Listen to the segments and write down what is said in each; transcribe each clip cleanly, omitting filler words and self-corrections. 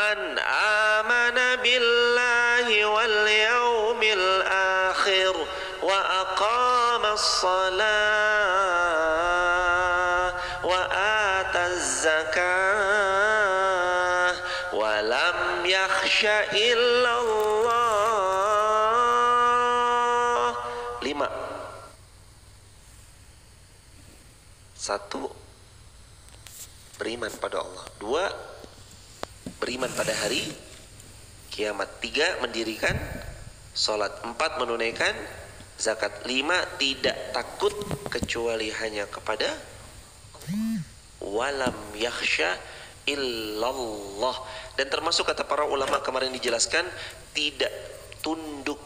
man amana billahi wal yawmil akhir wa aqama as-salah wa ataz zakah wa lam yakhsha illallah. 5. 1, beriman pada Allah. 2, beriman pada hari kiamat. 3, mendirikan sholat. 4, menunaikan zakat. 5, tidak takut kecuali hanya kepada Allah. Walam yakhsha illallah. Dan termasuk kata para ulama kemarin dijelaskan, tidak tunduk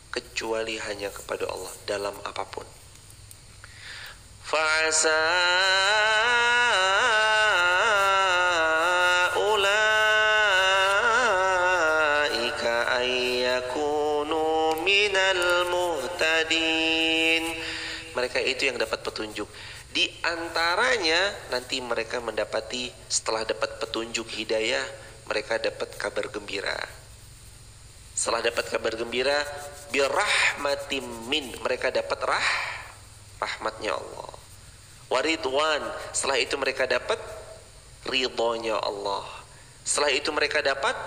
kecuali hanya kepada Allah dalam apapun. Fa'asa ulaika ayyakunu minal muhtadin. Mereka itu yang dapat petunjuk. Di antaranya nanti mereka mendapati, setelah dapat petunjuk hidayah, mereka dapat kabar gembira. Setelah dapat kabar gembira, birahmatim min, mereka dapat rahmatnya Allah. Waridwan, setelah itu mereka dapat ridhonya Allah. Setelah itu mereka dapat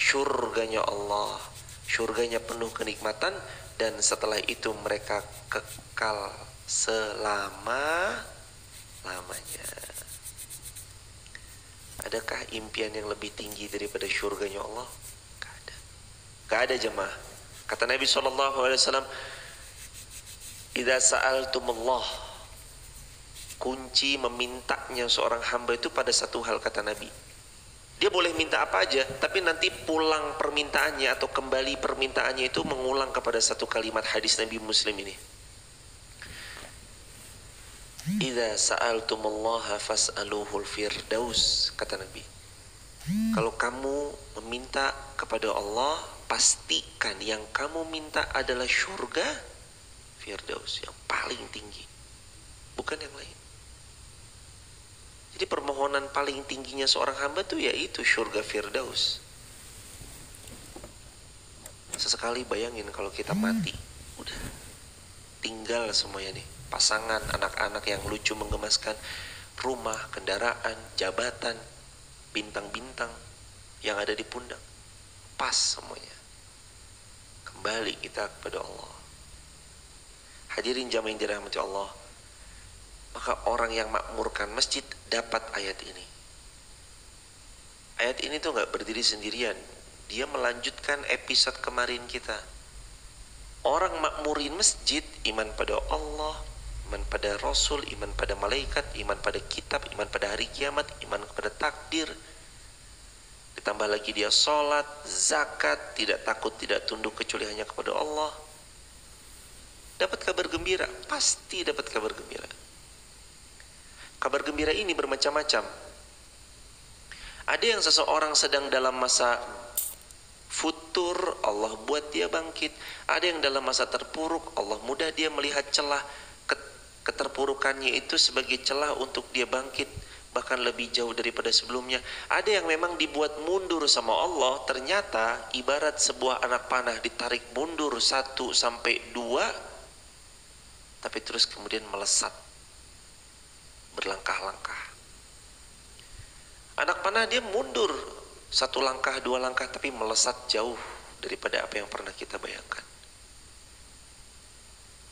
syurganya Allah. Syurganya penuh kenikmatan, dan setelah itu mereka kekal selama-lamanya. Adakah impian yang lebih tinggi daripada syurganya Allah? Gak ada. Gak ada jemaah. Kata Nabi SAW, idza sa'altumullah, kunci memintanya seorang hamba itu pada satu hal, kata Nabi. Dia boleh minta apa aja, tapi nanti pulang permintaannya atau kembali permintaannya itu mengulang kepada satu kalimat hadis Nabi Muslim ini. Idza sa'altumullaha fas'aluhul firdaus, kata Nabi. Kalau kamu meminta kepada Allah, pastikan yang kamu minta adalah surga firdaus, yang paling tinggi, bukan yang lain. Jadi permohonan paling tingginya seorang hamba itu yaitu surga firdaus. Sesekali bayangin kalau kita mati, udah tinggal semuanya nih, pasangan, anak-anak yang lucu menggemaskan, rumah, kendaraan, jabatan, bintang-bintang yang ada di pundak, pas semuanya. Kembali kita kepada Allah. Hadirin jamaah yang dirahmati Allah, maka orang yang makmurkan masjid dapat ayat ini. Ayat ini tuh gak berdiri sendirian, dia melanjutkan episode kemarin kita. Orang makmurin masjid, iman pada Allah, iman pada Rasul, iman pada malaikat, iman pada kitab, iman pada hari kiamat, iman kepada takdir. Ditambah lagi dia sholat, zakat, tidak takut, tidak tunduk kecuali hanya kepada Allah. Dapat kabar gembira, pasti dapat kabar gembira. Kabar gembira ini bermacam-macam. Ada yang seseorang sedang dalam masa futur, Allah buat dia bangkit. Ada yang dalam masa terpuruk, Allah mudah dia melihat celah keterpurukannya itu sebagai celah untuk dia bangkit, bahkan lebih jauh daripada sebelumnya. Ada yang memang dibuat mundur sama Allah, ternyata ibarat sebuah anak panah ditarik mundur 1 sampai 2, tapi terus kemudian melesat, berlangkah-langkah. Anak panah dia mundur 1 langkah, 2 langkah, tapi melesat jauh daripada apa yang pernah kita bayangkan.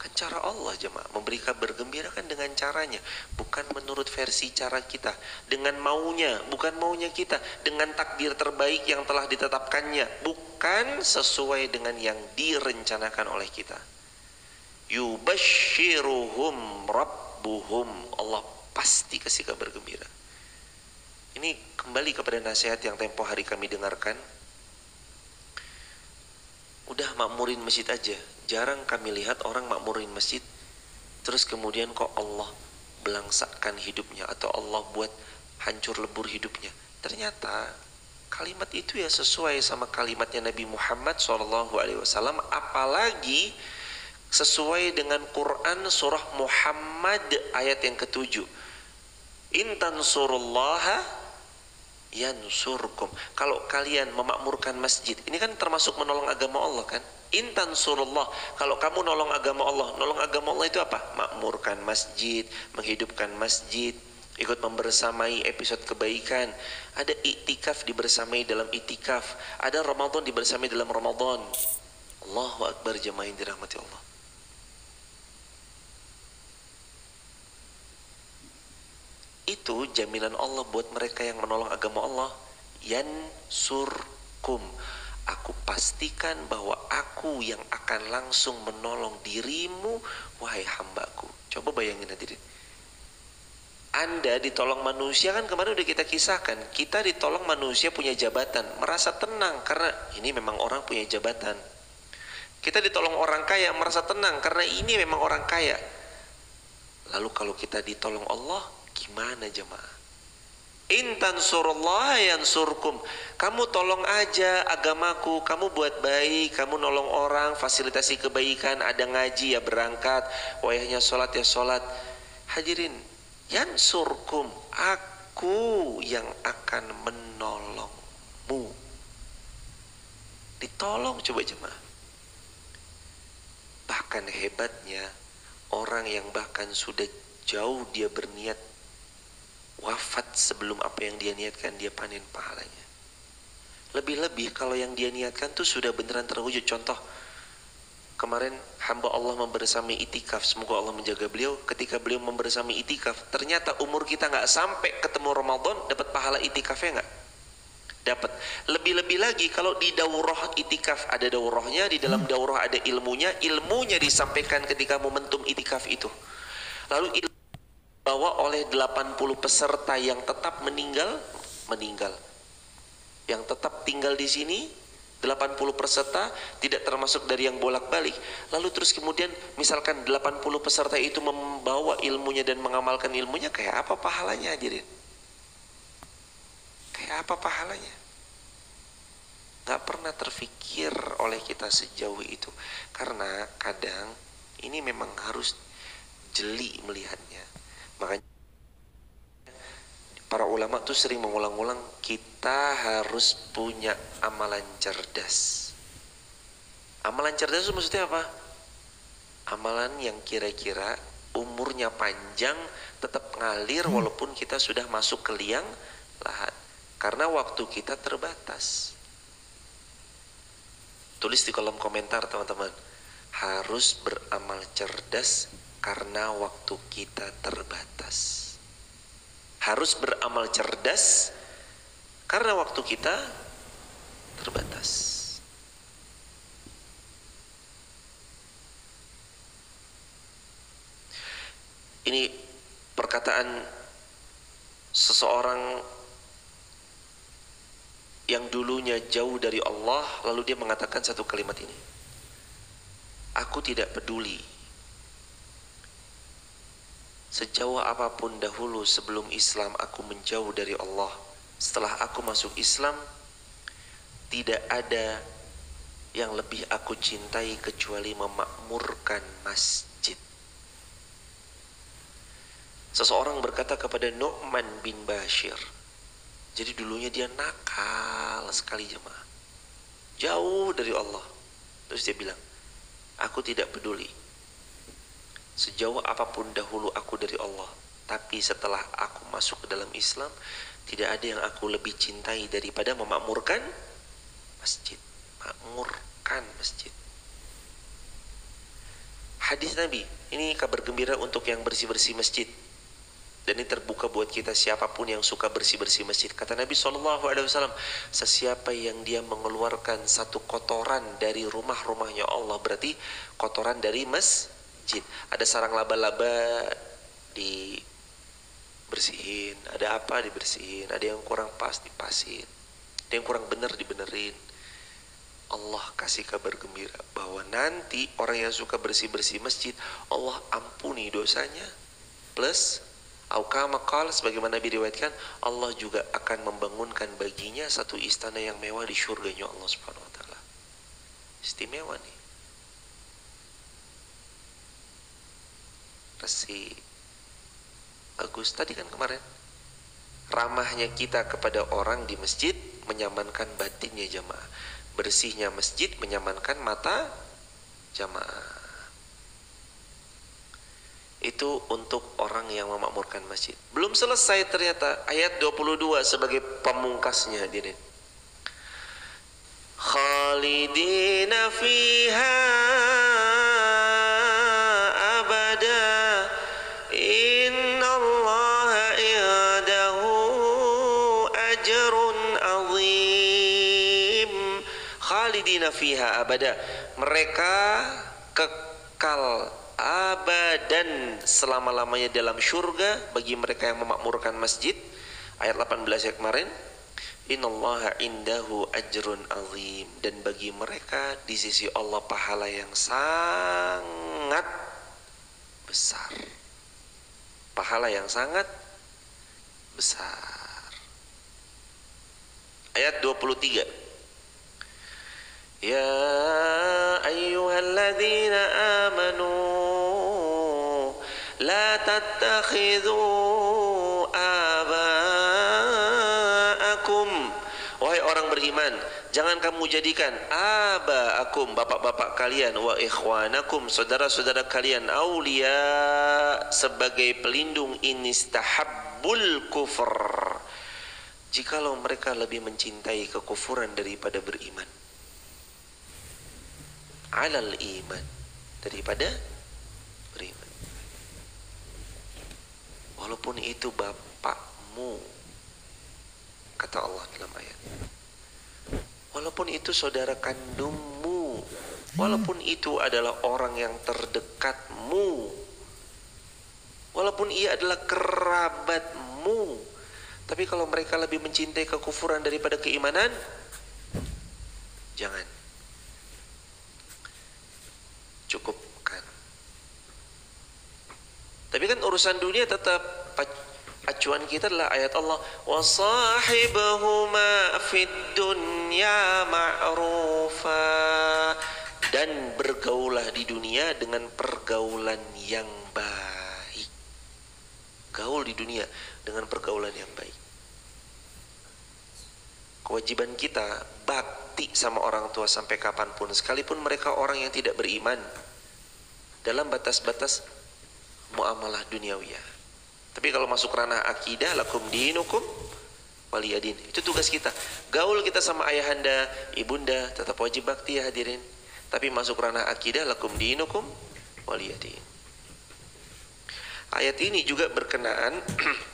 Kan cara Allah jemaah, memberi kabar gembira kan dengan caranya, bukan menurut versi cara kita, dengan maunya, bukan maunya kita, dengan takdir terbaik yang telah ditetapkannya, bukan sesuai dengan yang direncanakan oleh kita. Yubashiruhum rabbuhum, Allah pasti kasih kabar gembira. Ini kembali kepada nasihat yang tempo hari kami dengarkan. Udah makmurin masjid aja, jarang kami lihat orang makmurin masjid terus kemudian kok Allah belangsakkan hidupnya atau Allah buat hancur lebur hidupnya. Ternyata kalimat itu ya sesuai sama kalimatnya Nabi Muhammad SAW, apalagi sesuai dengan Quran surah Muhammad ayat yang ke-7. In tansurullaha yansurkum. Kalau kalian memakmurkan masjid, ini kan termasuk menolong agama Allah kan? Intan surullah. Kalau kamu nolong agama Allah, nolong agama Allah itu apa? Makmurkan masjid, menghidupkan masjid, ikut membersamai episode kebaikan. Ada iktikaf dibersamai dalam iktikaf, ada Ramadan dibersamai dalam Ramadan. Allahu Akbar, jemaah yang dirahmati Allah. Itu jaminan Allah buat mereka yang menolong agama Allah. Yansurkum. Aku pastikan bahwa aku yang akan langsung menolong dirimu, wahai hambaku. Coba bayangin hadirin. Anda ditolong manusia, kan kemarin udah kita kisahkan. Kita ditolong manusia punya jabatan, merasa tenang karena ini memang orang punya jabatan. Kita ditolong orang kaya, merasa tenang karena ini memang orang kaya. Lalu kalau kita ditolong Allah, gimana jemaah? Intan surullah yansurkum. Kamu tolong aja agamaku, kamu buat baik, kamu nolong orang, fasilitasi kebaikan, ada ngaji ya berangkat, wayahnya sholat ya sholat. Hadirin, yansurkum, aku yang akan menolongmu. Ditolong coba jemaah. Bahkan hebatnya, orang yang bahkan sudah jauh dia berniat wafat sebelum apa yang dia niatkan, dia panen pahalanya. Lebih-lebih kalau yang dia niatkan tuh sudah beneran terwujud. Contoh, kemarin hamba Allah membersamai itikaf, semoga Allah menjaga beliau. Ketika beliau membersamai itikaf, ternyata umur kita nggak sampai ketemu Ramadan dapat pahala itikafnya nggak? Dapat. Lebih-lebih lagi kalau di daurah itikaf, ada daurahnya, di dalam daurah ada ilmunya disampaikan ketika momentum itikaf itu. Lalu ilmu dibawa oleh 80 peserta yang tetap meninggal. Yang tetap tinggal di sini 80 peserta, tidak termasuk dari yang bolak-balik. Lalu terus kemudian misalkan 80 peserta itu membawa ilmunya dan mengamalkan ilmunya, kayak apa pahalanya hadirin? Kayak apa pahalanya? Gak pernah terfikir oleh kita sejauh itu. Karena kadang ini memang harus jeli melihatnya. Makanya para ulama tuh sering mengulang-ulang, kita harus punya amalan cerdas. Amalan cerdas itu maksudnya apa? Amalan yang kira-kira umurnya panjang, tetap ngalir walaupun kita sudah masuk ke liang lahat. Karena waktu kita terbatas. Tulis di kolom komentar teman-teman, harus beramal cerdas karena waktu kita terbatas. Harus beramal cerdas karena waktu kita terbatas. Ini perkataan seseorang yang dulunya jauh dari Allah, lalu dia mengatakan satu kalimat ini. Aku tidak peduli sejauh apapun dahulu sebelum Islam aku menjauh dari Allah. Setelah aku masuk Islam, tidak ada yang lebih aku cintai kecuali memakmurkan masjid. Seseorang berkata kepada Nu'man bin Bashir, jadi dulunya dia nakal sekali jemaah, jauh dari Allah. Terus dia bilang, aku tidak peduli sejauh apapun dahulu aku dari Allah, tapi setelah aku masuk ke dalam Islam, tidak ada yang aku lebih cintai daripada memakmurkan masjid. Makmurkan masjid. Hadis Nabi, ini kabar gembira untuk yang bersih-bersih masjid. Dan ini terbuka buat kita siapapun yang suka bersih-bersih masjid. Kata Nabi SAW, sesiapa yang dia mengeluarkan satu kotoran dari rumah-rumahnya Allah, berarti kotoran dari masjid. Ada sarang laba-laba dibersihin, ada apa dibersihin, ada yang kurang pas dipasin, ada yang kurang benar dibenerin. Allah kasih kabar gembira bahwa nanti orang yang suka bersih-bersih masjid, Allah ampuni dosanya. Plus Aukama qala, sebagaimana Nabi riwayatkan, Allah juga akan membangunkan baginya satu istana yang mewah di syurganya Allah Subhanahu wa taala. Istimewa nih. Bersih. Bagus tadi kan kemarin. Ramahnya kita kepada orang di masjid menyamankan batinnya jamaah. Bersihnya masjid menyamankan mata jamaah. Itu untuk orang yang memakmurkan masjid. Belum selesai ternyata ayat 22 sebagai pamungkasnya hadirin. Khalidina fiha abada innallaha i'dahu ajrun azim. Khalidina fiha abada, mereka kekal abadan selama-lamanya dalam syurga bagi mereka yang memakmurkan masjid. Ayat 18 yang kemarin, innallaha indahu ajrun azim, dan bagi mereka di sisi Allah pahala yang sangat besar. Pahala yang sangat besar. Ayat 23, ya ayyuhalladzina amanu la tattakhidhu aba'akum, wahai orang beriman, jangan kamu jadikan aba'akum, bapak-bapak kalian, wa ikhwanakum, saudara-saudara kalian, aulia, sebagai pelindung, inistahabbul kufr, jikalau mereka lebih mencintai kekufuran daripada beriman, alal iman, daripada beriman. Walaupun itu bapakmu, kata Allah dalam ayat, walaupun itu saudara kandungmu, walaupun itu adalah orang yang terdekatmu, walaupun ia adalah kerabatmu, tapi kalau mereka lebih mencintai kekufuran daripada keimanan, jangan, cukupkan. Tapi kan urusan dunia tetap acuan kita adalah ayat Allah, wasahibhuma fid dunya ma'rufa, dan bergaulah di dunia dengan pergaulan yang baik. Gaul di dunia dengan pergaulan yang baik. Kewajiban kita bakti sama orang tua sampai kapanpun, sekalipun mereka orang yang tidak beriman, dalam batas-batas muamalah duniawiyah. Tapi kalau masuk ranah akidah, lakum dinukum waliyadin, itu tugas kita. Gaul kita sama ayahanda, ibunda tetap wajib bakti ya hadirin. Tapi masuk ranah akidah, lakum dinukum waliyadin. Ayat ini juga berkenaan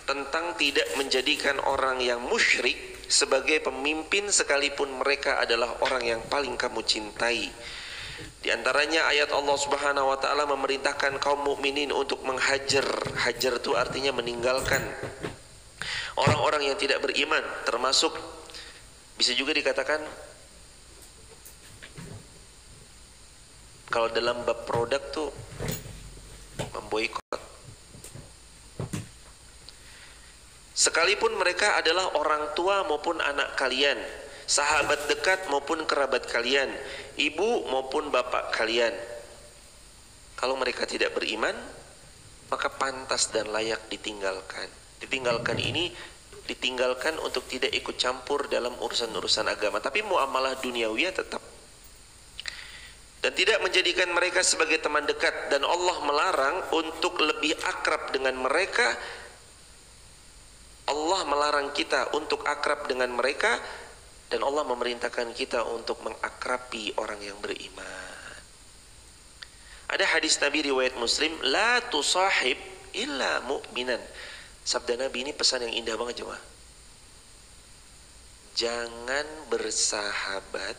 tentang tidak menjadikan orang yang musyrik sebagai pemimpin sekalipun mereka adalah orang yang paling kamu cintai. Di antaranya ayat Allah Subhanahu wa taala memerintahkan kaum mukminin untuk menghajar. Hajar itu artinya meninggalkan orang-orang yang tidak beriman, termasuk bisa juga dikatakan kalau dalam bab produk tuh memboikot. Sekalipun mereka adalah orang tua maupun anak kalian, sahabat dekat maupun kerabat kalian, ibu maupun bapak kalian, kalau mereka tidak beriman, maka pantas dan layak ditinggalkan. Ditinggalkan ini ditinggalkan untuk tidak ikut campur dalam urusan-urusan agama, tapi muamalah duniawiyah tetap. Dan tidak menjadikan mereka sebagai teman dekat, dan Allah melarang untuk lebih akrab dengan mereka. Allah melarang kita untuk akrab dengan mereka, dan Allah memerintahkan kita untuk mengakrabi orang yang beriman. Ada hadis Nabi riwayat Muslim, la tusahib illa mu'minan. Sabda Nabi ini pesan yang indah banget jemaah. Jangan bersahabat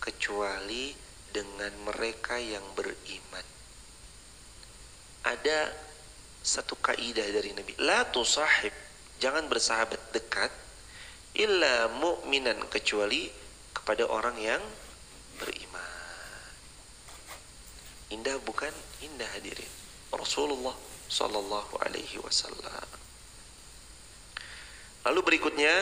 kecuali dengan mereka yang beriman. Ada satu kaidah dari Nabi, la tusahib, jangan bersahabat dekat, illa mu'minan, kecuali kepada orang yang beriman. Indah bukan? Indah hadirin. Rasulullah sallallahu alaihi wasallam. Lalu berikutnya,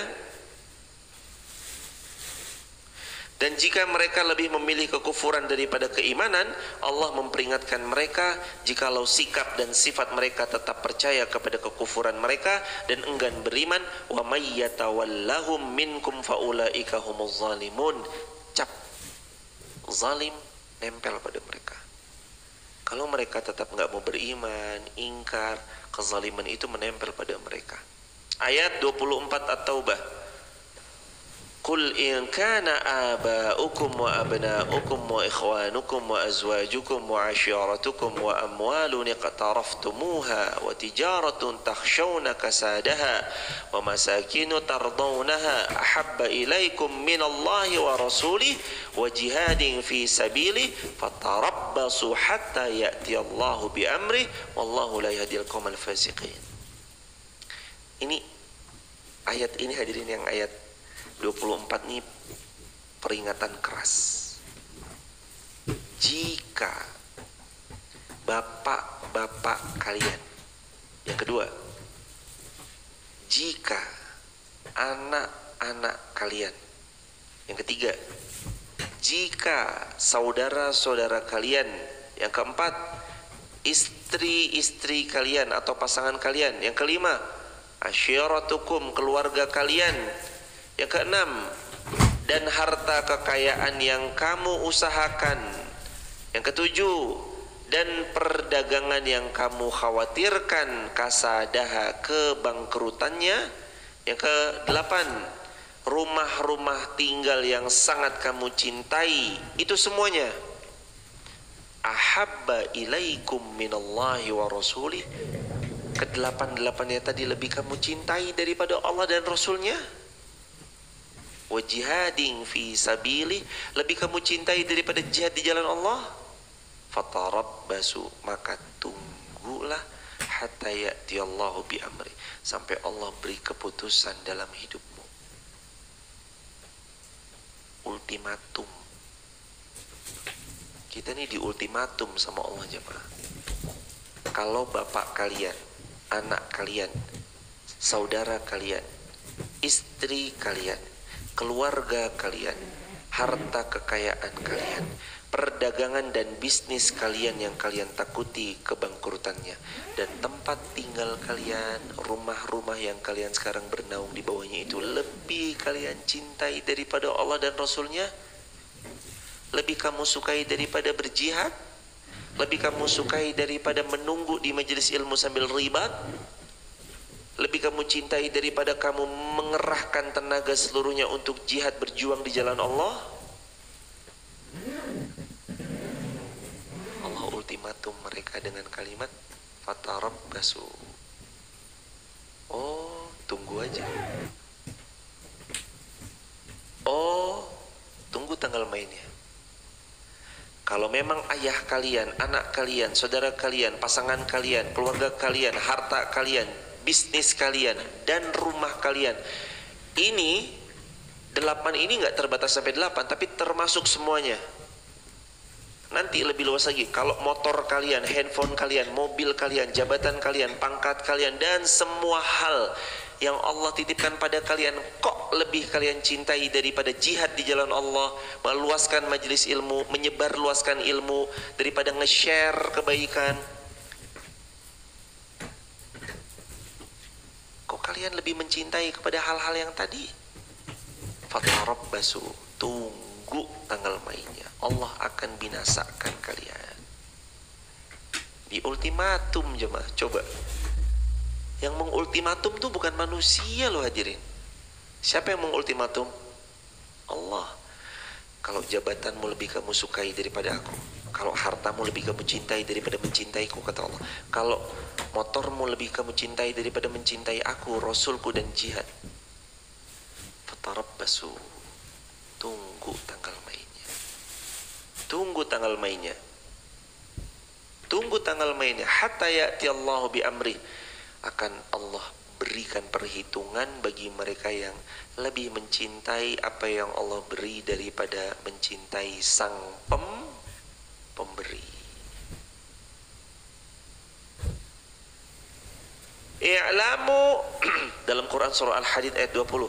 Dan jika mereka lebih memilih kekufuran daripada keimanan, Allah memperingatkan mereka jikalau sikap dan sifat mereka tetap percaya kepada kekufuran mereka dan enggan beriman, wa may yatawallahum minkum faulaika humuz zalimun. Cap zalim nempel pada mereka. Kalau mereka tetap enggak mau beriman, ingkar, kezaliman itu menempel pada mereka. Ayat 24 At-Taubah. Qul in kana aba'ukum wa abna'ukum wa ikhwanukum wa azwajukum wa ashiratukum wa amwalun iqtaraftumuha wa tijaratun takhshawna kasadaha wa masakinu tardawnaha ahabba ilaikum minallahi wa rasulih wa jihadin fi sabilih fatarabbasu hatta ya'tiyallahu bi amrih wallahu la yahdil qaumal fasiqin. Ini ayat ini hadirin yang ayat 24 ini peringatan keras. Jika bapak-bapak kalian, yang kedua, jika anak-anak kalian, yang ketiga, jika saudara-saudara kalian, yang keempat, istri-istri kalian atau pasangan kalian, yang kelima, asyiratukum, keluarga kalian, yang keenam, dan harta kekayaan yang kamu usahakan, yang ketujuh, dan perdagangan yang kamu khawatirkan kasadaha, kebangkrutannya, yang kedelapan, rumah-rumah tinggal yang sangat kamu cintai, itu semuanya ahabba ilaikum minallahi wa rasulih, kedelapan-delapannya tadi lebih kamu cintai daripada Allah dan Rasulnya. Wa jihadin fi sabilih, lebih kamu cintai daripada jihad di jalan Allah. Fatarabbasu, maka tunggulah hatta ya'tiyallahu bi amri, sampai Allah beri keputusan dalam hidupmu. Ultimatum. Kita ini di ultimatum sama Allah jemaah. Kalau bapak kalian, anak kalian, saudara kalian, istri kalian, keluarga kalian, harta kekayaan kalian, perdagangan dan bisnis kalian yang kalian takuti kebangkrutannya, dan tempat tinggal kalian, rumah-rumah yang kalian sekarang bernaung di bawahnya itu lebih kalian cintai daripada Allah dan Rasulnya, lebih kamu sukai daripada berjihad, lebih kamu sukai daripada menunggu di majelis ilmu sambil ribat, lebih kamu cintai daripada kamu mengerahkan tenaga seluruhnya untuk jihad berjuang di jalan Allah. Allah ultimatum mereka dengan kalimat fatarabbasu. Oh, tunggu aja. Oh, tunggu tanggal mainnya. Kalau memang ayah kalian, anak kalian, saudara kalian, pasangan kalian, keluarga kalian, harta kalian, bisnis kalian, dan rumah kalian, ini 8 ini nggak terbatas sampai 8, tapi termasuk semuanya. Nanti lebih luas lagi, kalau motor kalian, handphone kalian, mobil kalian, jabatan kalian, pangkat kalian, dan semua hal yang Allah titipkan pada kalian, kok lebih kalian cintai daripada jihad di jalan Allah, meluaskan majelis ilmu, menyebar luaskan ilmu, daripada nge-share kebaikan. Kok kalian lebih mencintai kepada hal-hal yang tadi? Fatarabbasu, tunggu tanggal mainnya. Allah akan binasakan kalian. Di ultimatum jemaah, coba. Yang mengultimatum tuh bukan manusia loh hadirin. Siapa yang mengultimatum? Allah. Kalau jabatanmu lebih kamu sukai daripada aku, kalau hartamu lebih kamu cintai daripada mencintaiku, kata Allah, kalau motormu lebih kamu cintai daripada mencintai aku, Rasulku, dan jihad, fatarabbasu, tunggu tanggal mainnya. Tunggu tanggal mainnya. Tunggu tanggal mainnya. Hatta ya'tiyallahu bi amri, akan Allah berikan perhitungan bagi mereka yang lebih mencintai apa yang Allah beri daripada mencintai sang pemberi. I'lamu dalam Quran surah Al-Hadid ayat 20.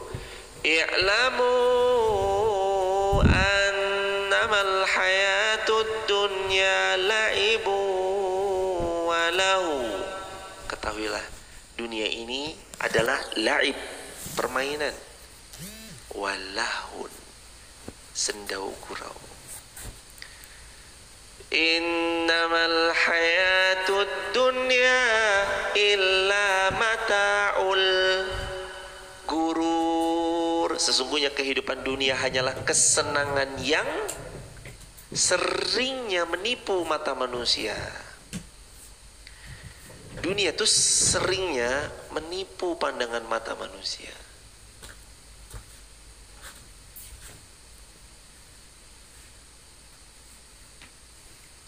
I'lamu dunia ini adalah la'ib, permainan, walahun, sendau gurau. Innamal hayatud dunya illa mata'ul gurur. Sesungguhnya kehidupan dunia hanyalah kesenangan yang seringnya menipu mata manusia. Dunia itu seringnya menipu pandangan mata manusia.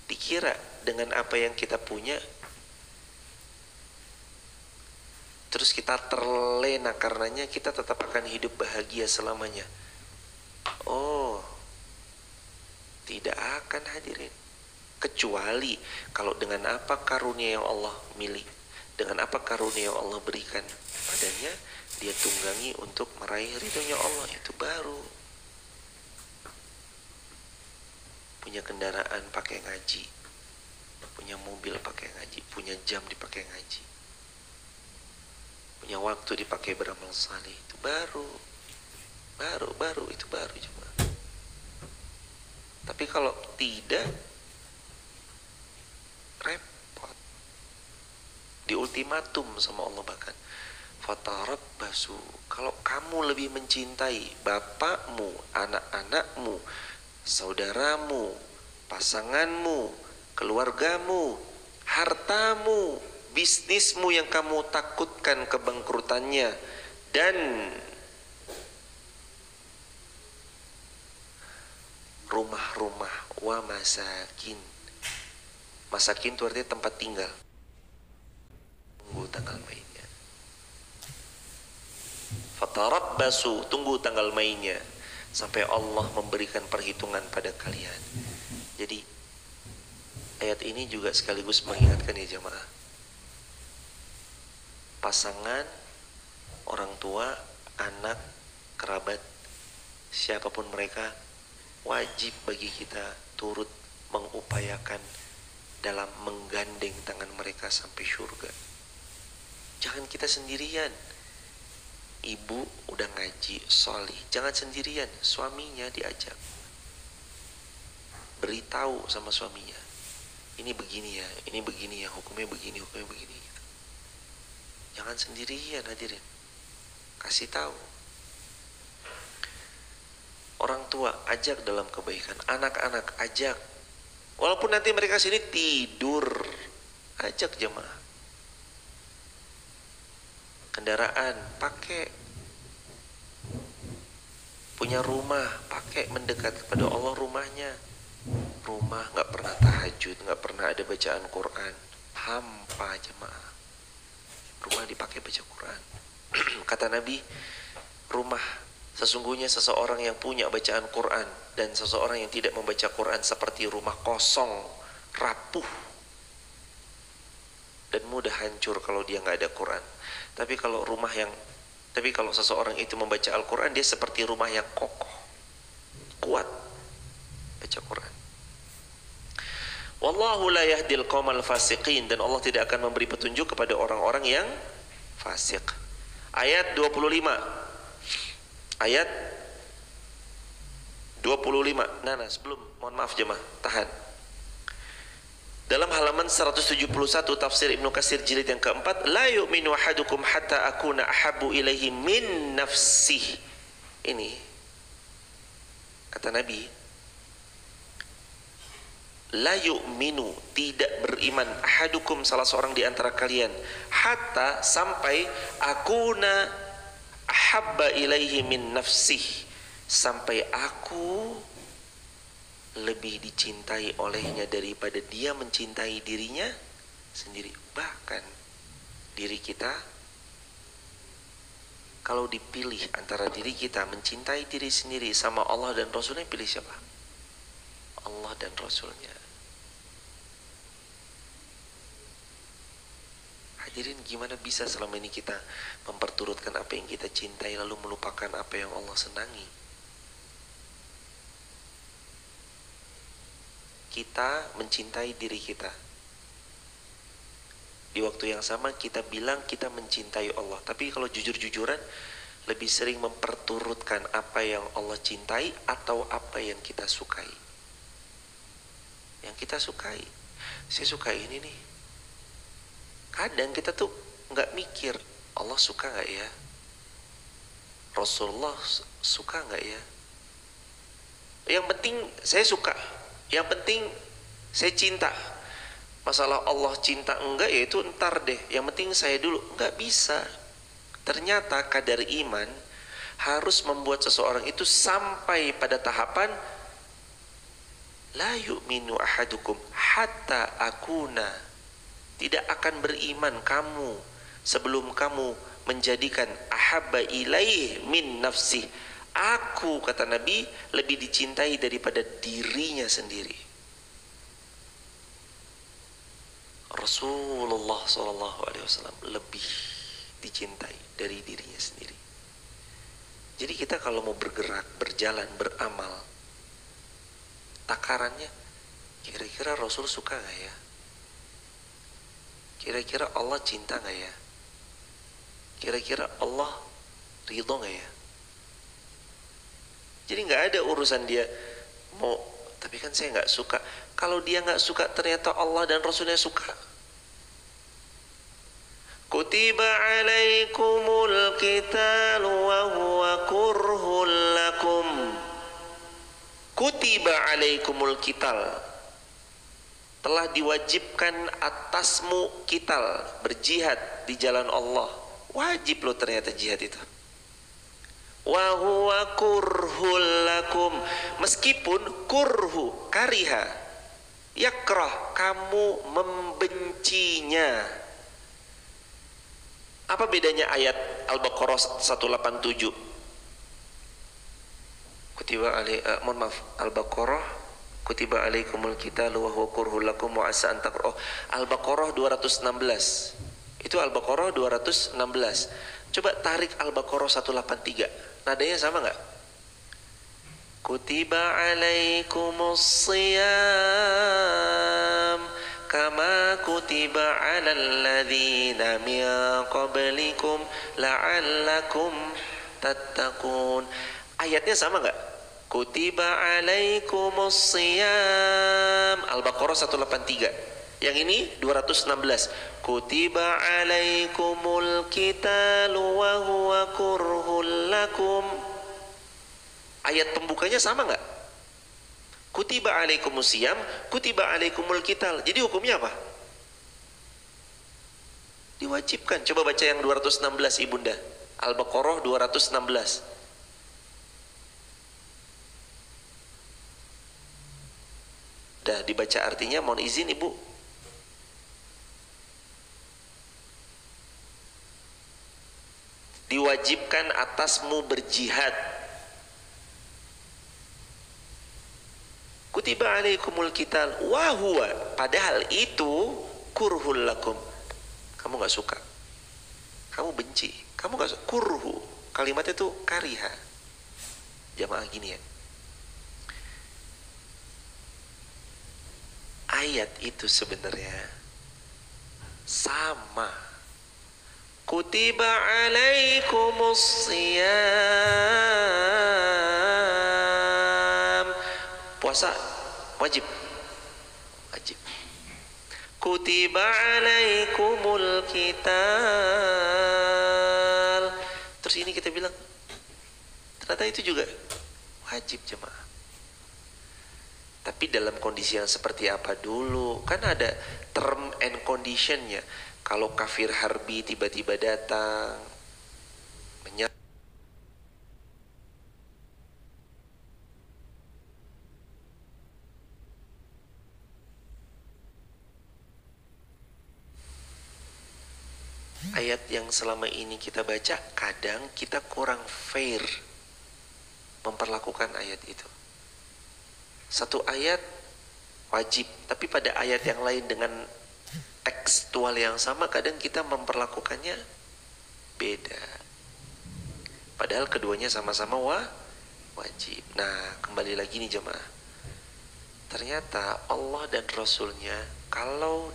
Dikira dengan apa yang kita punya, terus kita terlena karenanya, kita tetap akan hidup bahagia selamanya. Oh, tidak akan, hadirin. Kecuali kalau dengan apa karunia yang Allah milih, dengan apa karunia yang Allah berikan padanya, dia tunggangi untuk meraih ridhonya Allah, itu baru. Punya kendaraan pakai ngaji, punya mobil pakai ngaji, punya jam dipakai ngaji, punya waktu dipakai beramal saleh, itu baru itu baru cuma. Tapi kalau tidak, repot. Di ultimatum sama Allah bahkan, fatarabbasu, kalau kamu lebih mencintai bapakmu, anak-anakmu, saudaramu, pasanganmu, keluargamu, hartamu, bisnismu yang kamu takutkan kebangkrutannya, dan rumah-rumah, wa masakin. Masakin itu artinya tempat tinggal. Tunggu tanggal mainnya. Fatarabbasu, tunggu tanggal mainnya sampai Allah memberikan perhitungan pada kalian. Jadi ayat ini juga sekaligus mengingatkan ya jamaah, pasangan, orang tua, anak, kerabat, siapapun mereka, wajib bagi kita turut mengupayakan dalam menggandeng tangan mereka sampai surga. Jangan kita sendirian. Ibu udah ngaji, sholih, jangan sendirian, suaminya diajak. Beritahu sama suaminya, ini begini ya, hukumnya begini. Gitu. Jangan sendirian, hadirin. Kasih tahu. Orang tua ajak dalam kebaikan, anak-anak ajak. Walaupun nanti mereka sini tidur, ajak jemaah. Kendaraan pakai, punya rumah pakai, mendekat kepada Allah rumahnya. Rumah nggak pernah tahajud, nggak pernah ada bacaan Quran, hampa jemaah. Rumah dipakai baca Quran. Kata Nabi, rumah, sesungguhnya seseorang yang punya bacaan Quran dan seseorang yang tidak membaca Quran seperti rumah kosong, rapuh, dan mudah hancur kalau dia nggak ada Quran. Tapi kalau seseorang itu membaca Al-Quran, dia seperti rumah yang kokoh, kuat, baca Quran. Wallahu la yahdil qaumal fasiqin, dan Allah tidak akan memberi petunjuk kepada orang-orang yang fasik. Ayat 25. Ayat 25. Nana, sebelum, mohon maaf jemaah, tahan. Dalam halaman 171 tafsir Ibnu Katsir jilid yang keempat, la yu'minu ahadukum hatta akuna ahabbu ilaihi min nafsih. Ini kata Nabi, la yu'minu, tidak beriman, ahadukum, salah seorang di antara kalian, hatta, sampai, akuna ahabba ilaihi min nafsih, sampai aku lebih dicintai olehnya daripada dia mencintai dirinya sendiri. Bahkan diri kita, kalau dipilih antara diri kita mencintai diri sendiri sama Allah dan Rasulnya, pilih siapa? Allah dan Rasulnya. Hadirin, gimana bisa selama ini kita memperturutkan apa yang kita cintai lalu melupakan apa yang Allah senangi? Kita mencintai diri kita, Di waktu yang sama kita bilang kita mencintai Allah, tapi kalau jujur-jujuran lebih sering memperturutkan apa yang Allah cintai atau apa yang kita sukai. Yang kita sukai, saya suka ini nih. Kadang kita tuh nggak mikir Allah suka nggak ya, Rasulullah suka nggak ya. Yang penting saya suka, yang penting saya cinta. Masalah Allah cinta enggak ya itu ntar deh, yang penting saya dulu. Enggak bisa. Ternyata kadar iman harus membuat seseorang itu sampai pada tahapan la yu'minu ahadukum hatta akuna, tidak akan beriman kamu sebelum kamu menjadikan ahabba ilaih min nafsih, aku, kata Nabi, lebih dicintai daripada dirinya sendiri. Rasulullah SAW lebih dicintai dari dirinya sendiri. Jadi kita kalau mau bergerak, berjalan, beramal, takarannya kira-kira Rasul suka gak ya? Kira-kira Allah cinta gak ya? Kira-kira Allah ridho gak ya? Jadi gak ada urusan dia mau, tapi kan saya gak suka. Kalau dia gak suka, ternyata Allah dan Rasulnya suka. Kutiba alaikumul qital wa huwa kurhul lakum. Kutiba alaikumul qital, telah diwajibkan atasmu qital, berjihad di jalan Allah. Wajib loh ternyata jihad itu. Wa huwa kurhul lakum, meskipun kurhu, kariha, yakrah, kamu membencinya. Apa bedanya ayat Al-Baqarah 187? Kutiba mohon maaf, Al-Baqarah kutiba alaikumul qitalu wa huwa kurhul lakum wa asa an takrahu. Al-Baqarah 216. Itu Al-Baqarah 216. Coba tarik Al-Baqarah 183. Nadanya sama enggak? Kutiba alaikumus shiyam kama kutiba alal ladzina min qablikum la'allakum tattaqun. Ayatnya sama enggak? Kutiba alaikumus shiyam, Al-Baqarah 183. Yang ini 216. Kutiba alaikumul qitalu wa huwa kurhul lakum. Ayat pembukanya sama enggak? Kutiba alaikumus shiyam, kutiba alaikumul qital. Jadi hukumnya apa? Diwajibkan. Coba baca yang 216 Ibunda. Al-Baqarah 216. Dah dibaca artinya, mohon izin Ibu. Diwajibkan atasmu berjihad. Kutiba alaikumul qital wa huwa, padahal itu kurhul lakum. Kamu gak suka, kamu benci, kamu gak suka. Kurhu, kalimatnya itu kariha. Jamaah gini ya, ayat itu sebenarnya sama. Kutiba alaikumus shiyam, puasa wajib, wajib. Kutiba alaikumul qital, terus ini kita bilang ternyata itu juga wajib jemaah. Tapi dalam kondisi yang seperti apa dulu? Kan ada term and conditionnya. Kalau kafir harbi tiba-tiba datang menyerang, ayat yang selama ini kita baca, kadang kita kurang fair memperlakukan ayat itu. Satu ayat wajib, tapi pada ayat yang lain dengan tekstual yang sama kadang kita memperlakukannya beda. Padahal keduanya sama-sama wajib. Nah, kembali lagi nih jemaah. Ternyata Allah dan Rasulnya kalau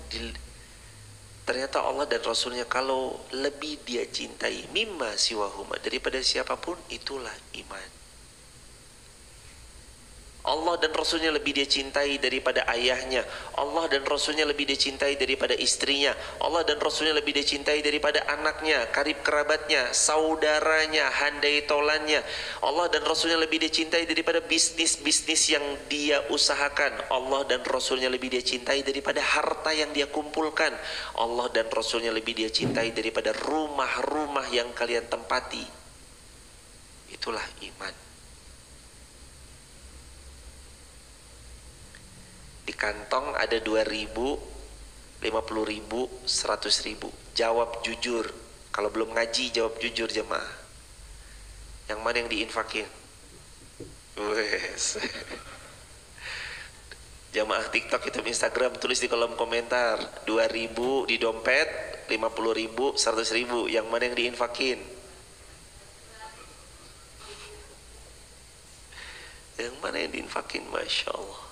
Ternyata Allah dan Rasulnya kalau lebih dia cintai mimma siwahuma, daripada siapapun, itulah iman. Allah dan Rasulnya lebih dia cintai daripada ayahnya, Allah dan Rasulnya lebih dia cintai daripada istrinya, Allah dan Rasulnya lebih dia cintai daripada anaknya, karib kerabatnya, saudaranya, handai tolannya. Allah dan Rasulnya lebih dia cintai daripada bisnis-bisnis yang dia usahakan. Allah dan Rasulnya lebih dia cintai daripada harta yang dia kumpulkan. Allah dan Rasulnya lebih dia cintai daripada rumah-rumah yang kalian tempati. Itulah iman. Di kantong ada 2.000, 50.000, 100.000. Jawab jujur. Kalau belum ngaji jawab jujur jemaah. Yang mana yang diinfakin? Wes. Jamaah TikTok, itu Instagram, tulis di kolom komentar 2.000 di dompet, 50.000, 100.000. Yang mana yang diinfakin? Yang mana yang diinfakin? Masya Allah.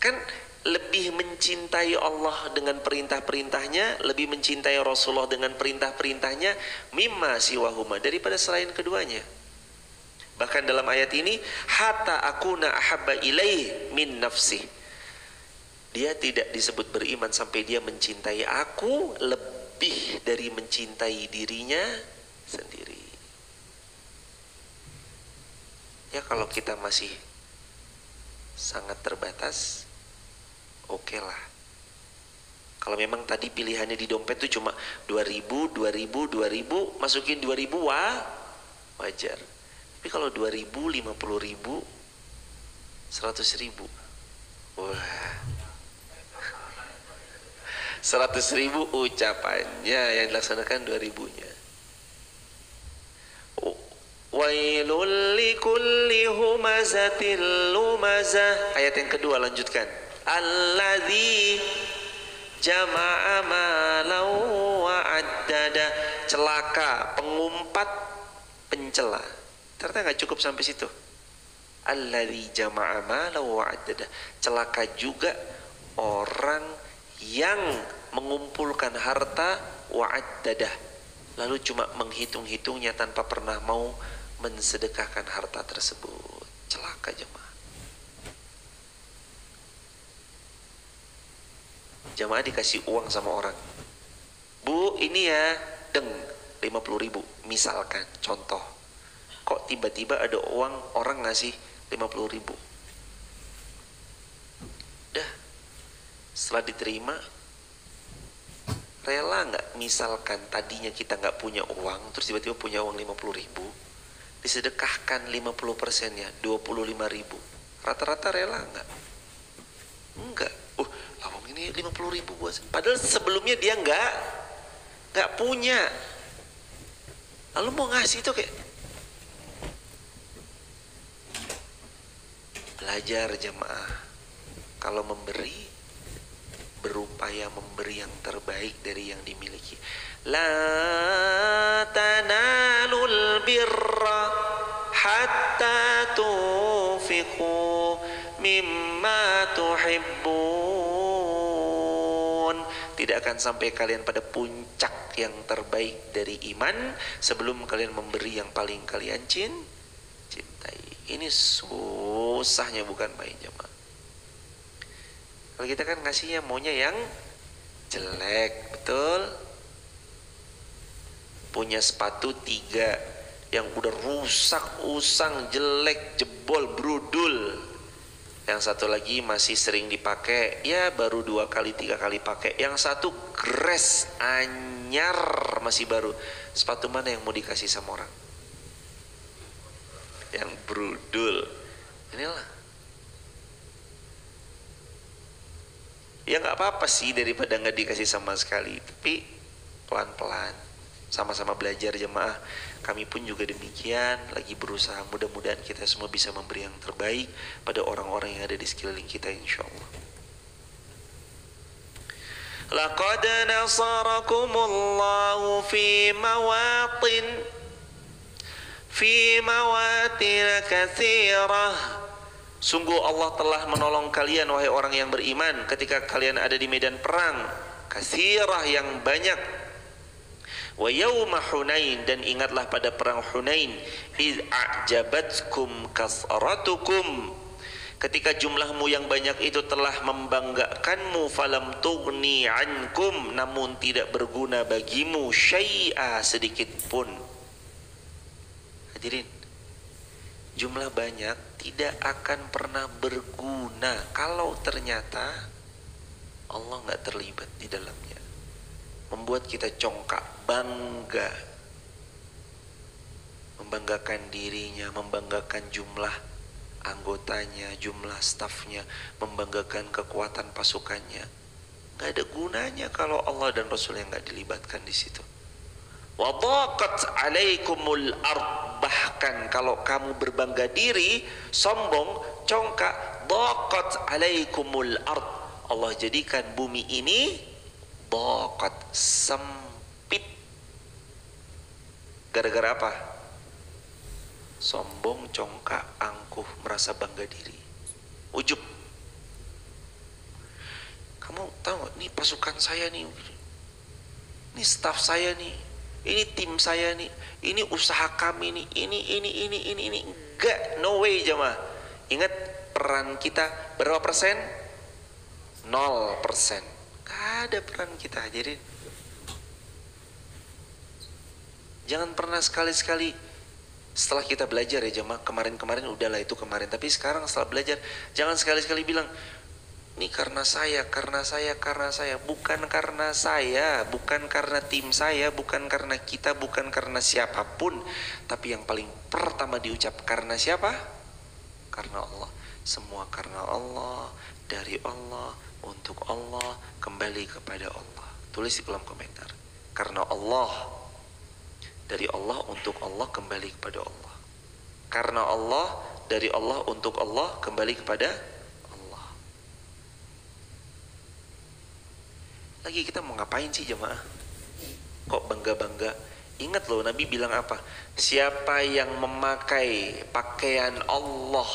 Kan lebih mencintai Allah dengan perintah-perintahnya, lebih mencintai Rasulullah dengan perintah-perintahnya, mimma siwahuma, daripada selain keduanya. Bahkan dalam ayat ini, hatta akuna ahabba ilaih min nafsih. Dia tidak disebut beriman sampai dia mencintai aku lebih dari mencintai dirinya sendiri. Ya kalau kita masih sangat terbatas, oke lah. Kalau memang tadi pilihannya di dompet tuh cuma 2.000, 2.000, 2.000, masukin 2.000 wajar. Tapi kalau 2.000, 50.000, 100.000, wah, 100.000 ucapannya, yang dilaksanakan 2.000-nya. Wailul likulli humazatil lumazah. Ayat yang kedua lanjutkan. Alladzi jama'a malau wa addada. Celaka, pengumpat, pencela. Ternyata nggak cukup sampai situ. Alladzi jama'a malau wa addada. Celaka juga orang yang mengumpulkan harta wa addada, lalu cuma menghitung-hitungnya tanpa pernah mau mensedekahkan harta tersebut. Celaka jemaah. Jemaah dikasih uang sama orang, Bu ini ya, deng 50.000 misalkan, contoh. Kok tiba-tiba ada uang orang ngasih 50.000? Dah, setelah diterima, rela nggak misalkan tadinya kita nggak punya uang, terus tiba-tiba punya uang 50.000, disedekahkan 50%-nya 25.000, rata-rata rela nggak? Enggak. Uang ini 50.000 buat, padahal sebelumnya dia nggak punya, lalu mau ngasih itu kayak. Belajar jemaah, kalau memberi, berupaya memberi yang terbaik dari yang dimiliki. La tanalul birra hatta tunfiqu mimma tuhibbun. Tidak akan sampai kalian pada puncak yang terbaik dari iman sebelum kalian memberi yang paling kalian cintai. Ini susahnya bukan main jemaah. Kalau kita kan ngasihnya maunya yang jelek, betul? Punya sepatu 3 yang udah rusak, usang, jelek, jebol, brudul. Yang satu lagi masih sering dipakai, ya baru 2 kali 3 kali pakai. Yang satu gres, anyar, masih baru. Sepatu mana yang mau dikasih sama orang? Yang brudul. Inilah. Ya nggak apa-apa sih daripada nggak dikasih sama sekali, tapi pelan-pelan, sama-sama belajar jemaah. Kami pun juga demikian, lagi berusaha. Mudah-mudahan kita semua bisa memberi yang terbaik pada orang-orang yang ada di sekeliling kita, insyaallah. Laqad nasarakumullahu fi mawatin katsirah. Sungguh Allah telah menolong kalian wahai orang yang beriman ketika kalian ada di medan perang, katsirah yang banyak. Wa yauma Hunain, dan ingatlah pada perang Hunain, iz a'jabatkum kasratukum, ketika jumlahmu yang banyak itu telah membanggakanmu, falam tughni ankum, namun tidak berguna bagimu syai'a, sedikit pun. Hadirin, jumlah banyak tidak akan pernah berguna kalau ternyata Allah nggak terlibat di dalamnya, membuat kita congkak, bangga, membanggakan dirinya, membanggakan jumlah anggotanya, jumlah stafnya, membanggakan kekuatan pasukannya. Nggak ada gunanya kalau Allah dan Rasul yang nggak dilibatkan di situ. Wa dhaqat alaikumul ard, bahkan kalau kamu berbangga diri, sombong, congkak, dhaqat alaikumul ard, Allah jadikan bumi ini dhaqat, sempit. Gara-gara apa? Sombong, congkak, angkuh, merasa bangga diri, ujub. Kamu tahu gak, ini pasukan saya nih, ini staf saya nih, ini tim saya nih, ini usaha kami nih, ini. Enggak, no way jemaah. Ingat, peran kita berapa persen? 0%. Gak ada peran kita, hadirin. Jangan pernah sekali-sekali setelah kita belajar ya jemaah, kemarin-kemarin udahlah itu kemarin, tapi sekarang setelah belajar jangan sekali-sekali bilang ini karena saya, bukan karena saya, bukan karena tim saya, bukan karena kita, bukan karena siapapun, tapi yang paling pertama diucap karena siapa? Karena Allah. Semua karena Allah, dari Allah, untuk Allah, kembali kepada Allah. Tulis di kolom komentar. Karena Allah, dari Allah, untuk Allah, kembali kepada Allah. Karena Allah, dari Allah, untuk Allah, kembali kepada Allah. Lagi kita mau ngapain sih jemaah? Kok bangga-bangga? Ingat loh, Nabi bilang apa? Siapa yang memakai pakaian Allah,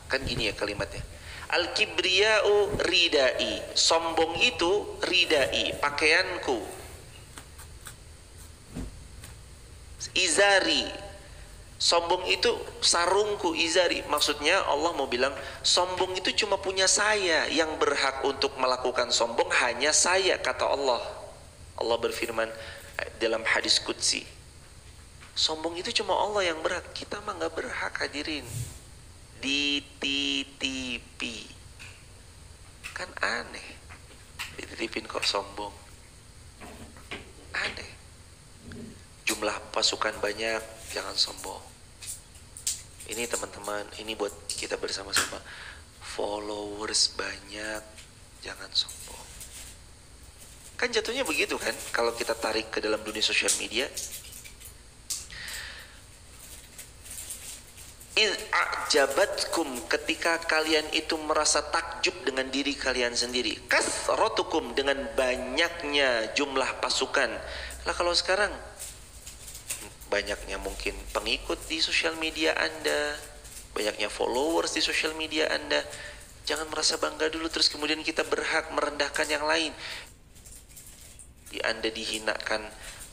kan gini ya kalimatnya, al-kibriya'u ridai, sombong itu ridai, pakaianku, izari, sombong itu sarungku, izari. Maksudnya Allah mau bilang sombong itu cuma punya saya, yang berhak untuk melakukan sombong hanya saya, kata Allah. Allah berfirman dalam hadis qudsi, sombong itu cuma Allah yang berhak, kita mah gak berhak, hadirin. Dititipi, kan aneh, dititipin kok sombong, aneh. Jumlah pasukan banyak, jangan sombong. Ini teman-teman, ini buat kita bersama-sama. Followers banyak, jangan sombong. Kan jatuhnya begitu kan, kalau kita tarik ke dalam dunia sosial media. A'jabatkum, ketika kalian itu merasa takjub dengan diri kalian sendiri. Kasratukum, dengan banyaknya jumlah pasukan. Lah kalau sekarang banyaknya mungkin pengikut di sosial media Anda, banyaknya followers di sosial media Anda, jangan merasa bangga dulu terus kemudian kita berhak merendahkan yang lain. Anda dihinakan,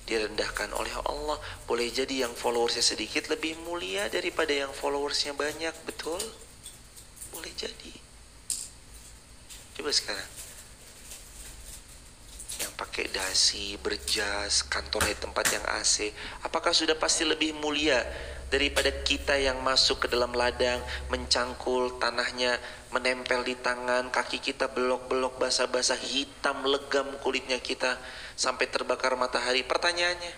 direndahkan oleh Allah. Boleh jadi yang followersnya sedikit lebih mulia daripada yang followersnya banyak, betul? Boleh jadi. Coba sekarang yang pakai dasi, berjas, kantornya tempat yang AC, apakah sudah pasti lebih mulia daripada kita yang masuk ke dalam ladang, mencangkul tanahnya, menempel di tangan, kaki kita belok-belok basah-basah, hitam legam kulitnya kita sampai terbakar matahari? Pertanyaannya,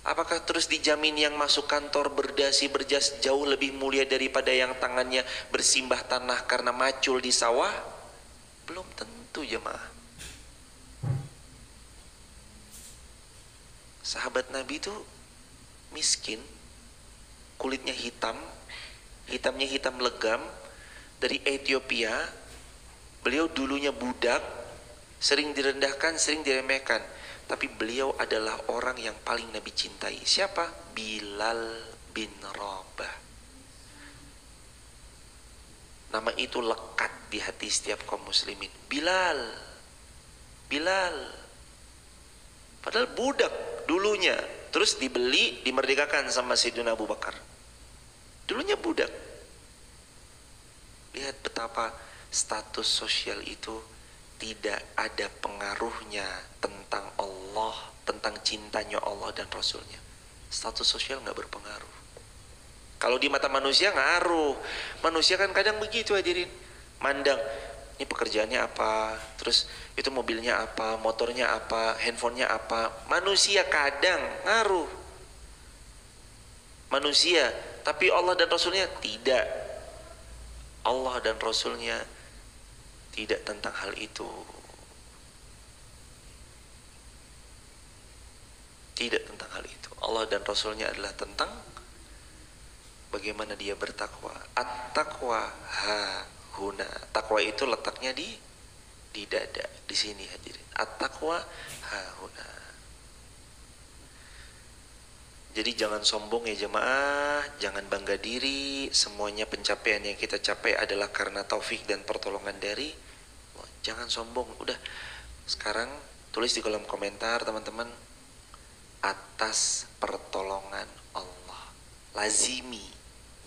apakah terus dijamin yang masuk kantor berdasi berjas jauh lebih mulia daripada yang tangannya bersimbah tanah karena macul di sawah? Belum tentu jemaah. Sahabat Nabi itu miskin, kulitnya hitam, hitamnya hitam legam, dari Ethiopia. Beliau dulunya budak, sering direndahkan, sering diremehkan, tapi beliau adalah orang yang paling Nabi cintai. Siapa? Bilal bin Rabah. Nama itu lekat di hati setiap kaum muslimin. Bilal. Bilal. Padahal budak dulunya, terus dibeli, dimerdekakan sama Sayyidina Abu Bakar. Dulunya budak. Lihat betapa status sosial itu tidak ada pengaruhnya tentang Allah, tentang cintanya Allah dan Rasulnya. Status sosial nggak berpengaruh. Kalau di mata manusia ngaruh. Manusia kan kadang begitu hadirin. Mandang, ini pekerjaannya apa, terus itu mobilnya apa, motornya apa, handphonenya apa. Manusia kadang ngaruh. Manusia, tapi Allah dan Rasulnya tidak. Allah dan Rasulnya tidak tentang hal itu. Tidak tentang hal itu. Allah dan Rasulnya adalah tentang bagaimana dia bertakwa. At-taqwa hahuna. Takwa itu letaknya di dada, di sini hadirin. At-taqwa hahuna. Jadi jangan sombong ya jemaah, jangan bangga diri. Semuanya pencapaian yang kita capai adalah karena taufik dan pertolongan dari Allah. Jangan sombong. Udah, sekarang tulis di kolom komentar teman-teman, atas pertolongan Allah. Lazimi,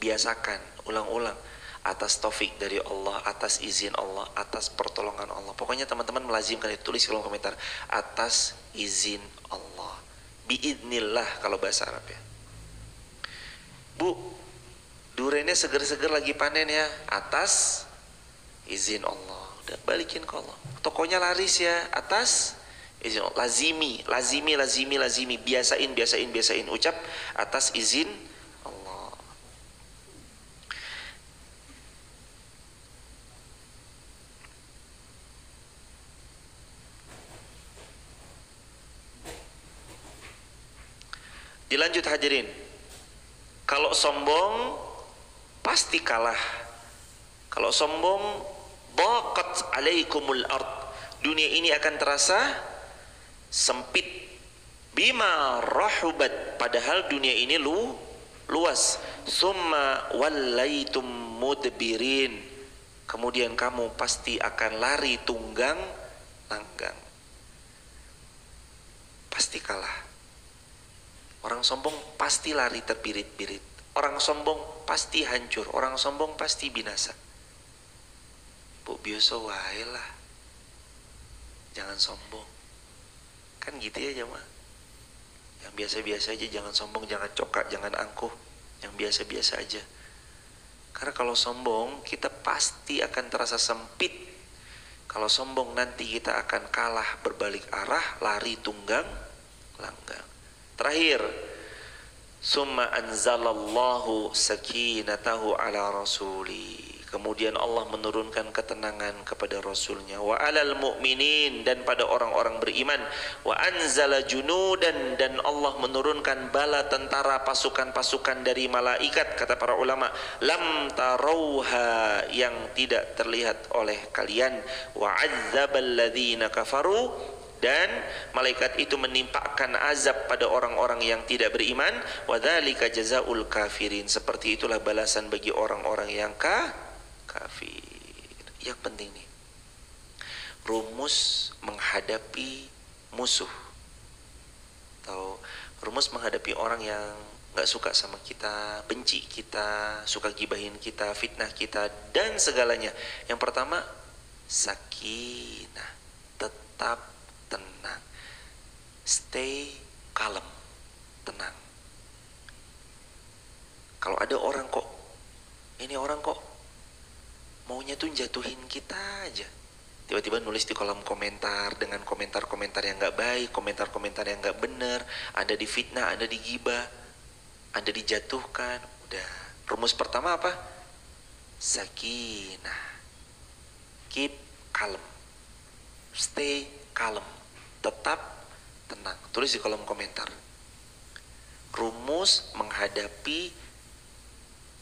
biasakan, ulang-ulang. Atas taufik dari Allah, atas izin Allah, atas pertolongan Allah. Pokoknya teman-teman melazimkan itu, tulis di kolom komentar, atas izin Allah. Biidnillah kalau bahasa Arab ya. Bu, duriannya seger-seger lagi panen ya, atas izin Allah. Udah balikin ke Allah. Tokonya laris ya, atas izin Allah. Lazimi, lazimi, lazimi, lazimi. Biasain, biasain, biasain. Ucap atas izin Allah. Dilanjut hadirin. Kalau sombong pasti kalah. Kalau sombong, daqat alaikumul ard. Dunia ini akan terasa sempit. Bima rahubat, padahal dunia ini luas. Summa wallaitum mudbirin. Kemudian kamu pasti akan lari tunggang langgang. Pasti kalah. Orang sombong pasti lari terbirit-birit. Orang sombong pasti hancur. Orang sombong pasti binasa. Bu, biasa wae lah. Jangan sombong. Kan gitu ya jemaah. Yang biasa-biasa aja, jangan sombong, jangan cokak, jangan angkuh. Yang biasa-biasa aja. Karena kalau sombong, kita pasti akan terasa sempit. Kalau sombong nanti kita akan kalah berbalik arah, lari tunggang langgang. Terakhir, summa anzalallahu sakinatahu ala rasuli. Kemudian Allah menurunkan ketenangan kepada Rasulnya. Wa alal mu'minin, dan pada orang-orang beriman. Wa anzala junudan, dan Allah menurunkan bala tentara, pasukan-pasukan dari malaikat. Kata para ulama, lam tarauha, yang tidak terlihat oleh kalian. Wa azzabal ladzina kafaru, dan malaikat itu menimpakan azab pada orang-orang yang tidak beriman. Wa dzalika jazaul kafirin, seperti itulah balasan bagi orang-orang yang kafir. Yang penting nih, rumus menghadapi musuh atau rumus menghadapi orang yang gak suka sama kita, benci kita, suka gibahin kita, fitnah kita, dan segalanya. Yang pertama, sakinah, tetap tenang, stay calm, tenang. Kalau ada orang kok, ini orang kok maunya tuh jatuhin kita aja, tiba-tiba nulis di kolom komentar dengan komentar-komentar yang gak baik, komentar-komentar yang gak bener, ada di fitnah, ada di gibah, ada dijatuhkan. Udah, rumus pertama apa? Sakinah, keep calm, stay calm, tetap tenang. Tulis di kolom komentar. Rumus menghadapi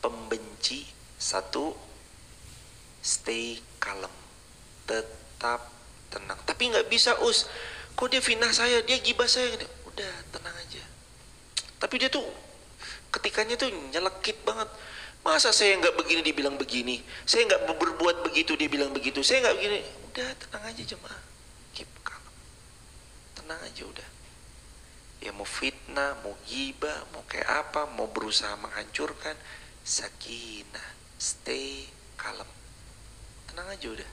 pembenci, satu, stay calm, tetap tenang. Tapi nggak bisa, kok dia fitnah saya, dia gibah saya. Udah, tenang aja. Tapi dia tuh ketikanya tuh nyelekit banget. Masa saya nggak begini dibilang begini, saya nggak berbuat begitu dia bilang begitu, saya nggak begini. Udah tenang aja jemaah, keep calm, tenang aja udah. Ya mau fitnah, mau gibah, mau kayak apa, mau berusaha menghancurkan, sakinah, stay calm, tenang aja udah.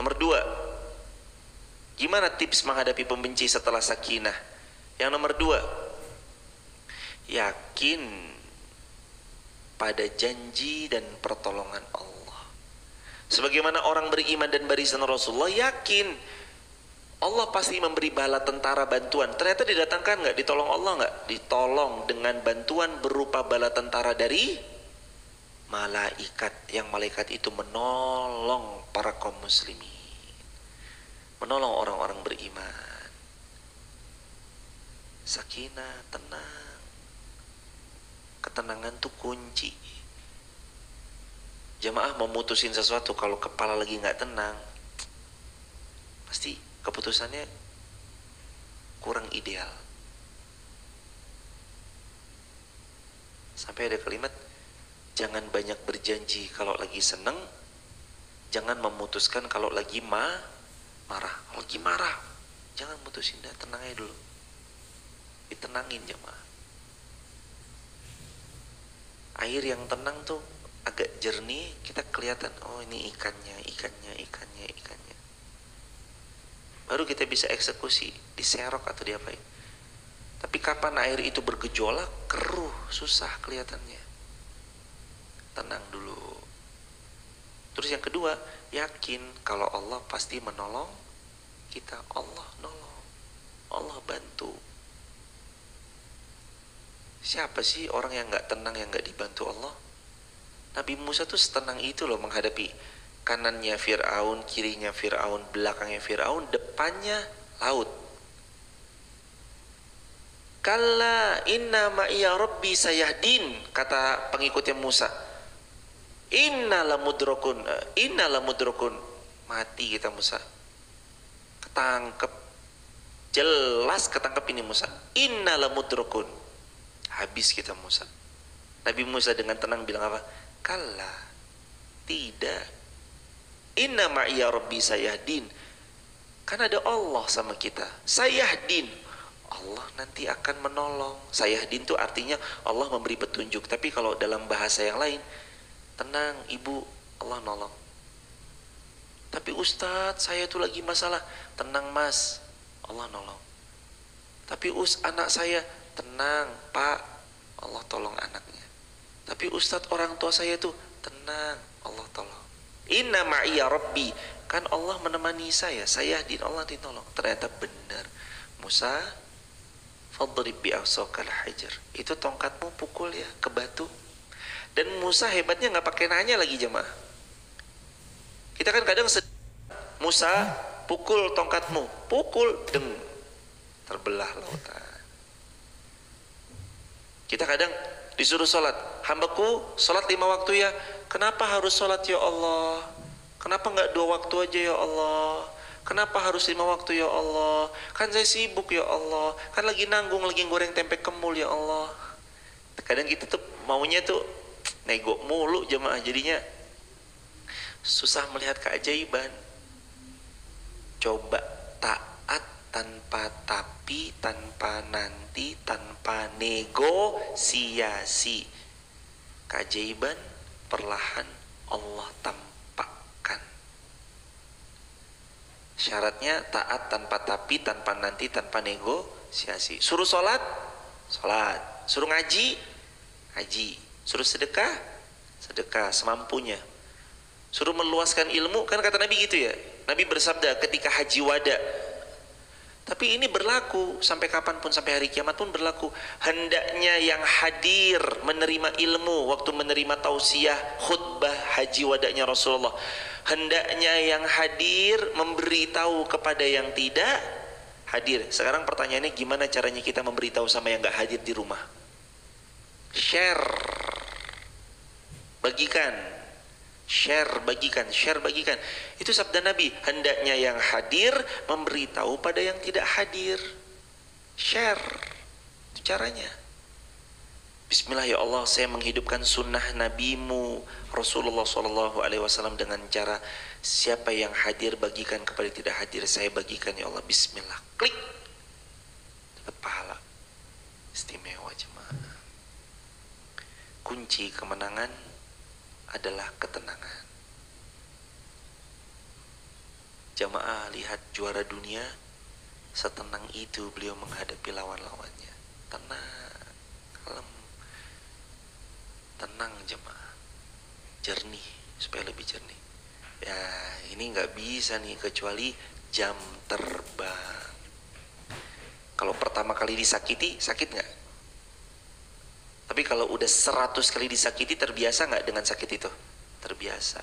Nomor 2, gimana tips menghadapi pembenci setelah sakinah? Yang nomor 2, yakin pada janji dan pertolongan Allah. Sebagaimana orang beriman dan barisan Rasulullah, yakin Allah pasti memberi bala tentara bantuan. Ternyata didatangkan nggak? Ditolong Allah nggak? Ditolong dengan bantuan berupa bala tentara dari malaikat. Yang malaikat itu menolong para kaum muslimin, menolong orang-orang beriman. Sakinah, tenang. Ketenangan tuh kunci. Jamaah mau mutusin sesuatu kalau kepala lagi nggak tenang, pasti keputusannya kurang ideal. Sampai ada kalimat, jangan banyak berjanji kalau lagi seneng, jangan memutuskan kalau lagi marah. Kalau lagi marah, jangan mutusin, dah tenang aja dulu. Ditenangin jamaah. Air yang tenang tuh agak jernih, kita kelihatan, oh ini ikannya. Baru kita bisa eksekusi, diserok atau diapain. Tapi kapan air itu bergejolak, keruh, susah kelihatannya. Tenang dulu. Terus yang kedua, yakin kalau Allah pasti menolong kita. Allah nolong, Allah bantu. Siapa sih orang yang gak tenang, yang gak dibantu Allah? Nabi Musa tuh setenang itu loh menghadapi kanannya Fir'aun, kirinya Fir'aun, belakangnya Fir'aun, depannya laut. Kalla inna ma'iya rabbi sayahdin, kata pengikutnya Musa. Inna lamudrokun. Mati kita Musa. Ketangkep. Jelas ketangkep ini Musa. Inna lamudrokun. Habis kita Musa. Nabi Musa dengan tenang bilang apa? Kalla, tidak. Inna ma'iya rabbi sayahdin. Kan ada Allah sama kita. Sayahdin, Allah nanti akan menolong. Sayahdin itu artinya Allah memberi petunjuk. Tapi kalau dalam bahasa yang lain, tenang ibu, Allah nolong. Tapi Ustadz, saya tuh lagi masalah. Tenang mas, Allah nolong. Tapi anak saya, tenang pak, Allah tolong anaknya. Tapi Ustadz orang tua saya tuh, tenang, Allah tolong. Inna ma'iya rabbi, kan Allah menemani saya din, Allah ditolong. Ternyata benar. Musa, fadrib bi'asokal hajar, itu tongkatmu pukul ya ke batu. Dan Musa hebatnya nggak pakai nanya lagi jemaah. Kita kan kadang Musa, pukul tongkatmu, pukul, deng, terbelah lautan. Kita kadang disuruh sholat, hambaku sholat 5 waktu ya. Kenapa harus sholat ya Allah? Kenapa nggak 2 waktu aja ya Allah? Kenapa harus 5 waktu ya Allah? Kan saya sibuk ya Allah. Kan lagi nanggung, lagi goreng tempe kemul ya Allah. Kadang kita tuh maunya tuh nego mulu jemaah, jadinya susah melihat keajaiban. Coba taat tanpa tapi, tanpa nanti, tanpa negosiasi. Keajaiban perlahan Allah tampakkan. Syaratnya taat tanpa tapi, tanpa nanti, tanpa negosiasi. Suruh sholat, sholat. Suruh ngaji, ngaji. Suruh sedekah, sedekah semampunya. Suruh meluaskan ilmu, kan kata Nabi gitu ya. Nabi bersabda ketika haji wada. Tapi ini berlaku sampai kapanpun, sampai hari kiamat pun berlaku. Hendaknya yang hadir menerima ilmu waktu menerima tausiah khutbah haji wadanya Rasulullah, hendaknya yang hadir memberitahu kepada yang tidak hadir. Sekarang pertanyaannya, gimana caranya kita memberitahu sama yang gak hadir di rumah? Share, bagikan. Share, bagikan. Itu sabda Nabi, hendaknya yang hadir memberitahu pada yang tidak hadir. Share, itu caranya. Bismillah ya Allah, saya menghidupkan sunnah nabimu Rasulullah SAW dengan cara siapa yang hadir bagikan, kepada tidak hadir saya bagikan ya Allah. Bismillah, klik, dapat pahala. Istimewa jemaah. Kunci kemenangan adalah ketenangan. Jamaah lihat juara dunia, setenang itu beliau menghadapi lawan-lawannya. Tenang, kalem, tenang jemaah, jernih, supaya lebih jernih. Ya ini nggak bisa nih kecuali jam terbang. Kalau pertama kali disakiti, sakit nggak? Tapi kalau udah 100 kali disakiti, terbiasa nggak dengan sakit itu? Terbiasa.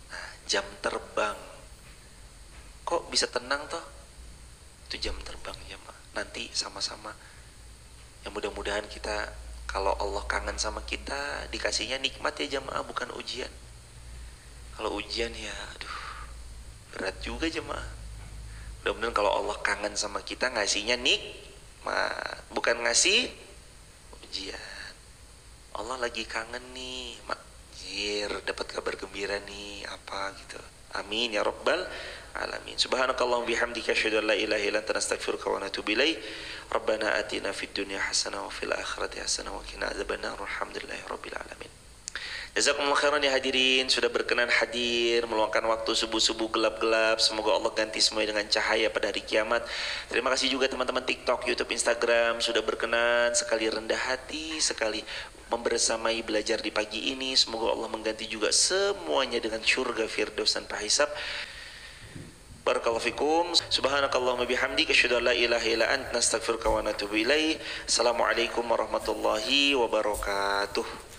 Nah, jam terbang. Kok bisa tenang toh? Itu jam terbang jemaah. Nanti sama-sama. Ya mudah-mudahan kita, kalau Allah kangen sama kita, dikasihnya nikmat ya jemaah, bukan ujian. Kalau ujian ya aduh, berat juga jemaah. Mudah-mudahan kalau Allah kangen sama kita, ngasihnya nikmat, bukan ngasih ujian. Allah lagi kangen nih, makjir, dapat kabar gembira nih, apa gitu. Amin ya rabbal alamin. Subhanakallahumma bihamdika asyhadu an la ilaha illa anta astaghfiruka wa atubu ilaik. Rabbana atina fid dunya hasanah wa fil akhirati hasanah wa qina adzabannar. Alhamdulillahirabbil alamin. Jazakumullah khairan ya hadirin, sudah berkenan hadir meluangkan waktu subuh-subuh gelap-gelap. Semoga Allah ganti semuanya dengan cahaya pada hari kiamat. Terima kasih juga teman-teman TikTok, YouTube, Instagram sudah berkenan sekali rendah hati, sekali membersamai belajar di pagi ini. Semoga Allah mengganti juga semuanya dengan surga firdaus tanpa hisab. Barakallahu fikum. Subhanakallahumma bihamdika asyhadu an la ilaha illa anta astaghfiruka wa atubu ilaik. Assalamualaikum warahmatullahi wabarakatuh.